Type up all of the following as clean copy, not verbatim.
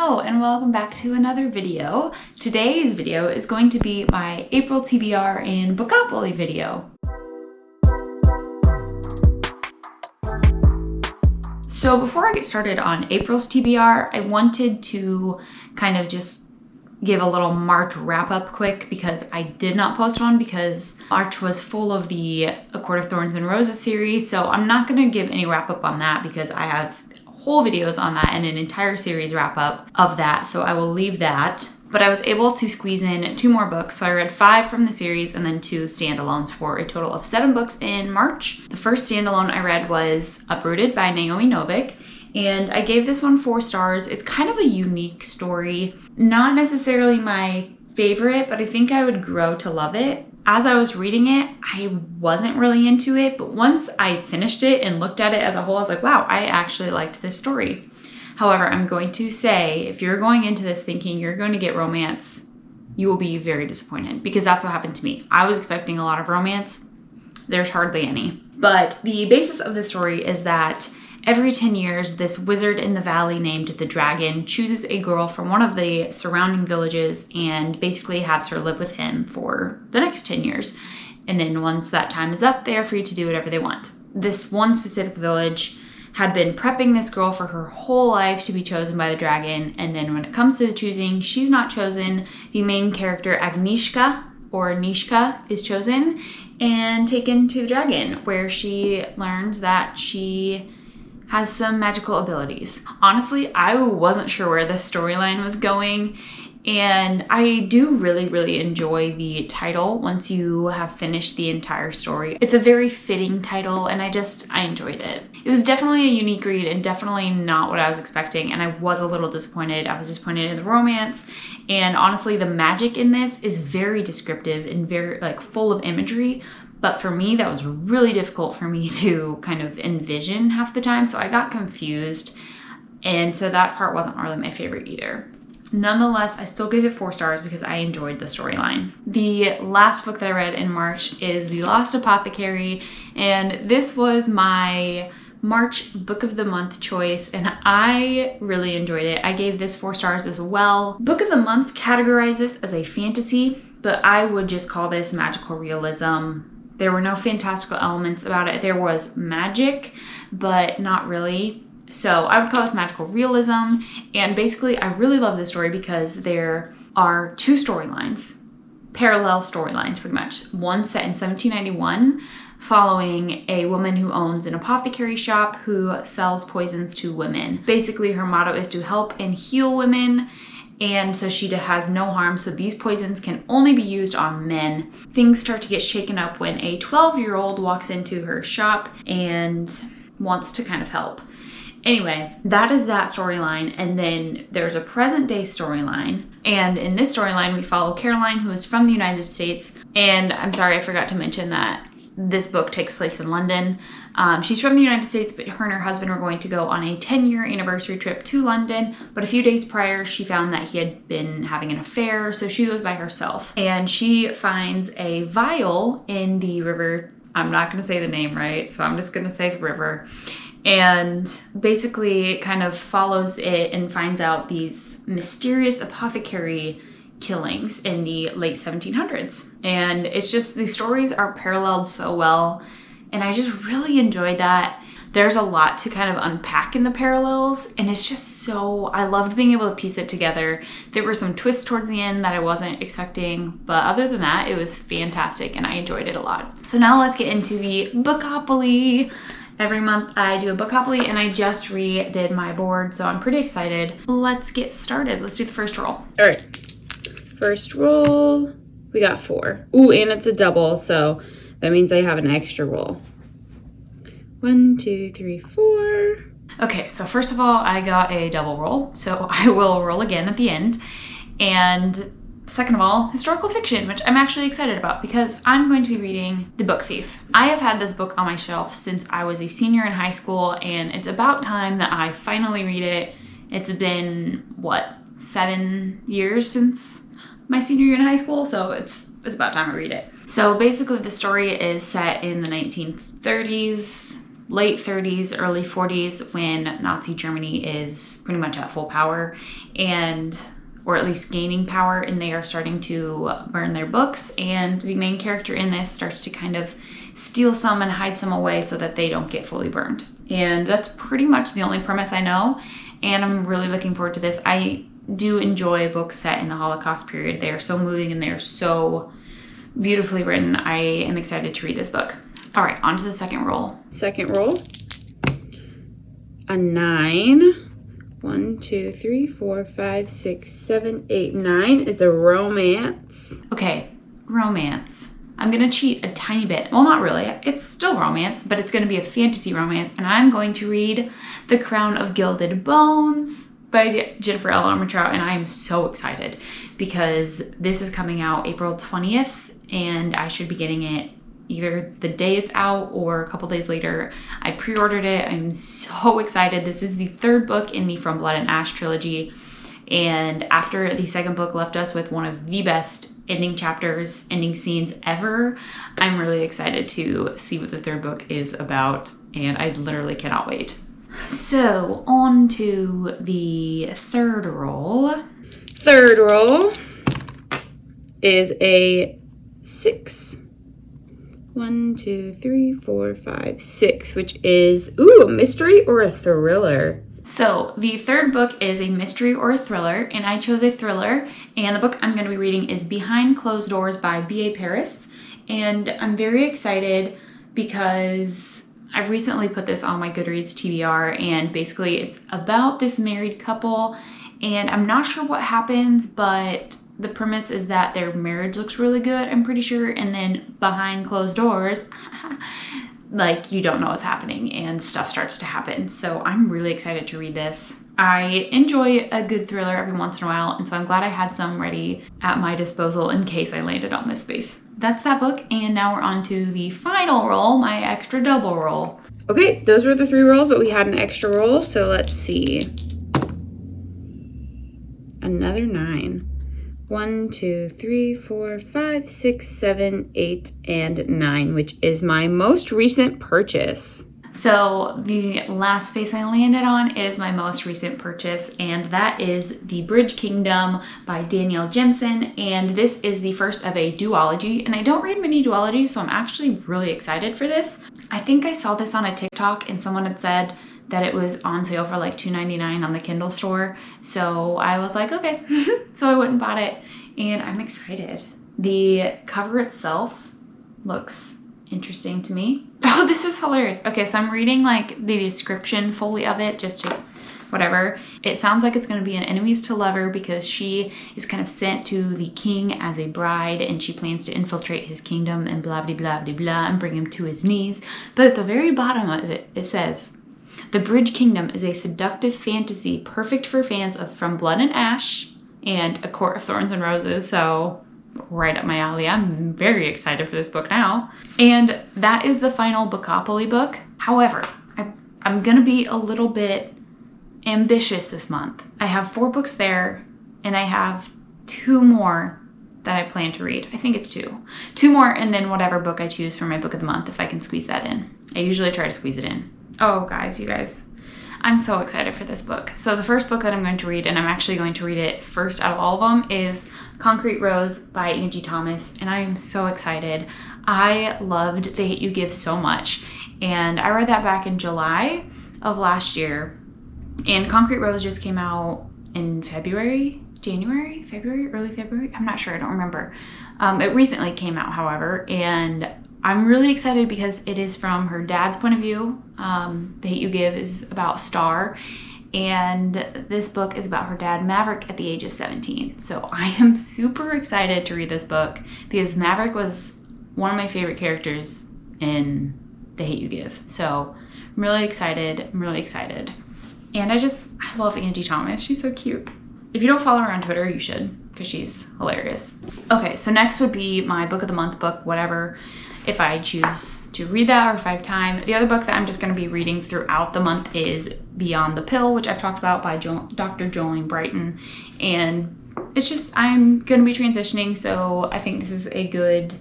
Hello and welcome back to another video. Today's video is going to be my April TBR and Bookopoly video. So before I get started on April's TBR, I wanted to kind of just give a little March wrap up quick because I did not post one because March was full of the A Court of Thorns and Roses series. So I'm not going to give any wrap up on that because I have whole videos on that and an entire series wrap up of that. So I will leave that. But I was able to squeeze in 2 more books. So I read 5 from the series and then 2 standalones for a total of 7 books in March. The first standalone I read was Uprooted by Naomi Novik. And I gave this one 4 stars. It's kind of a unique story. Not necessarily my favorite, but I think I would grow to love it. As I was reading it, I wasn't really into it, but once I finished it and looked at it as a whole, I was like, wow, I actually liked this story. However, I'm going to say, if you're going into this thinking you're going to get romance, you will be very disappointed because that's what happened to me. I was expecting a lot of romance. There's hardly any. But the basis of the story is that every 10 years, this wizard in the valley named the Dragon chooses a girl from one of the surrounding villages and basically has her live with him for the next 10 years. And then once that time is up, they are free to do whatever they want. This one specific village had been prepping this girl for her whole life to be chosen by the dragon. And then when it comes to the choosing, she's not chosen. The main character, Agnieszka, or Nishka, is chosen and taken to the dragon, where she learns that she has some magical abilities. Honestly, I wasn't sure where this storyline was going, and I do really enjoy the title once you have finished the entire story. It's a very fitting title, and I enjoyed it. It was definitely a unique read and definitely not what I was expecting, and I was a little disappointed. I was disappointed in the romance, and honestly, the magic in this is very descriptive and very full of imagery. But for me, that was really difficult for me to kind of envision half the time. So I got confused. And so that part wasn't really my favorite either. Nonetheless, I still gave it 4 stars because I enjoyed the storyline. The last book that I read in March is The Lost Apothecary. And this was my March Book of the Month choice, and I really enjoyed it. I gave this 4 stars as well. Book of the Month categorizes this as a fantasy, but I would just call this magical realism. There were no fantastical elements about it. There was magic, but not really. So I would call this magical realism. And basically, I really love this story because there are 2 storylines, parallel storylines pretty much. One set in 1791, following a woman who owns an apothecary shop who sells poisons to women. Basically, her motto is to help and heal women. And so she has no harm, so these poisons can only be used on men. Things start to get shaken up when a 12-year-old walks into her shop and wants to kind of help. Anyway, that is that storyline, and then there's a present-day storyline. And in this storyline, we follow Caroline, who is from the United States. And I'm sorry, I forgot to mention that this book takes place in London. She's from the United States, but her and her husband were going to go on a 10-year anniversary trip to London. But a few days prior, she found that he had been having an affair, so she goes by herself. And she finds a vial in the river. I'm not going to say the name right, so I'm just going to say the river. And basically kind of follows it and finds out these mysterious apothecary killings in the late 1700s. And it's just, these stories are paralleled so well. And I just really enjoyed that. There's a lot to kind of unpack in the parallels, and it's just so, I loved being able to piece it together. There were some twists towards the end that I wasn't expecting, but other than that, it was fantastic and I enjoyed it a lot. So now let's get into the Bookopoly. Every month I do a Bookopoly, and I just redid my board, so I'm pretty excited. Let's get started. Let's do the first roll. All right, first roll, we got 4. Ooh, and it's a double, so that means I have an extra roll. 1, 2, 3, 4. Okay, so first of all, I got a double roll, so I will roll again at the end. And second of all, historical fiction, which I'm actually excited about because I'm going to be reading The Book Thief. I have had this book on my shelf since I was a senior in high school, and it's about time that I finally read it. It's been, 7 years since my senior year in high school, so it's about time I read it. So basically the story is set in the 1930s, late 30s, early 40s, when Nazi Germany is pretty much at full power, or at least gaining power, and they are starting to burn their books. And the main character in this starts to kind of steal some and hide some away so that they don't get fully burned. And that's pretty much the only premise I know. And I'm really looking forward to this. I do enjoy books set in the Holocaust period. They are so moving and they are so beautifully written. I am excited to read this book. All right, on to the second roll. Second roll. A 9. 1, 2, 3, 4, 5, 6, 7, 8, 9 is a romance. Okay, romance. I'm going to cheat a tiny bit. Well, not really. It's still romance, but it's going to be a fantasy romance. And I'm going to read The Crown of Gilded Bones by Jennifer L. Armentrout. And I am so excited because this is coming out April 20th. And I should be getting it either the day it's out or a couple days later. I pre-ordered it. I'm so excited. This is the third book in the From Blood and Ash trilogy. And after the second book left us with one of the best ending scenes ever, I'm really excited to see what the third book is about. And I literally cannot wait. So on to the third roll. Third roll is a 6. 1, 2, 3, 4, 5, 6, which is, a mystery or a thriller? So the third book is a mystery or a thriller, and I chose a thriller, and the book I'm going to be reading is Behind Closed Doors by B.A. Paris, and I'm very excited because I recently put this on my Goodreads TBR, and basically it's about this married couple, and I'm not sure what happens, but the premise is that their marriage looks really good, I'm pretty sure, and then behind closed doors, like, you don't know what's happening and stuff starts to happen. So I'm really excited to read this. I enjoy a good thriller every once in a while, and so I'm glad I had some ready at my disposal in case I landed on this space. That's that book, and now we're on to the final roll, my extra double roll. Okay, those were the 3 rolls, but we had an extra roll, so let's see. Another 9. 1, 2, 3, 4, 5, 6, 7, 8, and 9, which is my most recent purchase. So the last space I landed on is my most recent purchase, and that is The Bridge Kingdom by Danielle Jensen, and this is the first of a duology, and I don't read many duologies, so I'm actually really excited for this. I think I saw this on a TikTok, and someone had said that it was on sale for like $2.99 on the Kindle store, so I was like, okay. So I went and bought it, and I'm excited. The cover itself looks interesting to me. Oh, this is hilarious. Okay, so I'm reading like the description fully of it just to whatever. It sounds like it's going to be an enemies to lover because she is kind of sent to the king as a bride and she plans to infiltrate his kingdom and blah, blah, blah, blah, blah, and bring him to his knees. But at the very bottom of it, it says, The Bridge Kingdom is a seductive fantasy perfect for fans of From Blood and Ash and A Court of Thorns and Roses. So right up my alley. I'm very excited for this book now. And that is the final Bookopoly book. However, I'm going to be a little bit ambitious this month. I have 4 books there, and I have 2 more that I plan to read. I think it's 2. 2 more, and then whatever book I choose for my book of the month, if I can squeeze that in. I usually try to squeeze it in. Oh, you guys, I'm so excited for this book. So the first book that I'm going to read, and I'm actually going to read it first out of all of them, is Concrete Rose by Angie Thomas, and I am so excited. I loved The Hate U Give so much, and I read that back in July of last year, and Concrete Rose just came out in early February? I'm not sure, I don't remember. It recently came out, however, and I'm really excited because it is from her dad's point of view. The Hate U Give is about Star, and this book is about her dad, Maverick, at the age of 17. So I am super excited to read this book because Maverick was one of my favorite characters in The Hate U Give. So I'm really excited. And I love Angie Thomas. She's so cute. If you don't follow her on Twitter, you should because she's hilarious. Okay, so next would be my book of the month book, whatever, if I choose to read that or if I have time. The other book that I'm just going to be reading throughout the month is Beyond the Pill, which I've talked about by Dr. Jolene Brighten. And it's just, I'm going to be transitioning, so I think this is a good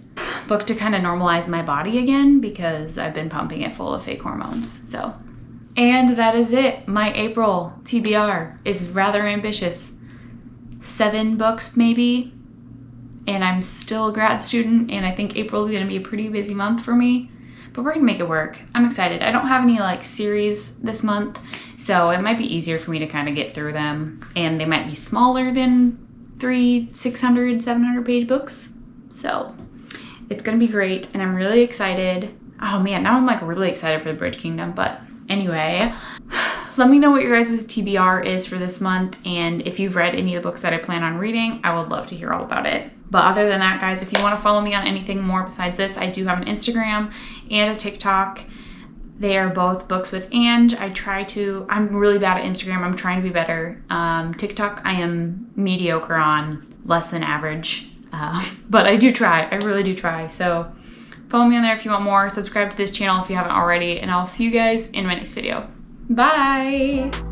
book to kind of normalize my body again because I've been pumping it full of fake hormones. So, and that is it. My April TBR is rather ambitious. 7 books maybe, and I'm still a grad student, and I think April is going to be a pretty busy month for me, but we're going to make it work. I'm excited. I don't have any like series this month, so it might be easier for me to kind of get through them, and they might be smaller than 300, 600, 700 page books. So it's going to be great, and I'm really excited. Oh man, now I'm like really excited for the Bridge Kingdom. But anyway, let me know what your guys' TBR is for this month, and if you've read any of the books that I plan on reading, I would love to hear all about it. But other than that, guys, if you want to follow me on anything more besides this, I do have an Instagram and a TikTok. They are both Books with Ange. I'm really bad at Instagram. I'm trying to be better. TikTok, I am mediocre on, less than average. But I do try. I really do try. So follow me on there if you want more. Subscribe to this channel if you haven't already. And I'll see you guys in my next video. Bye!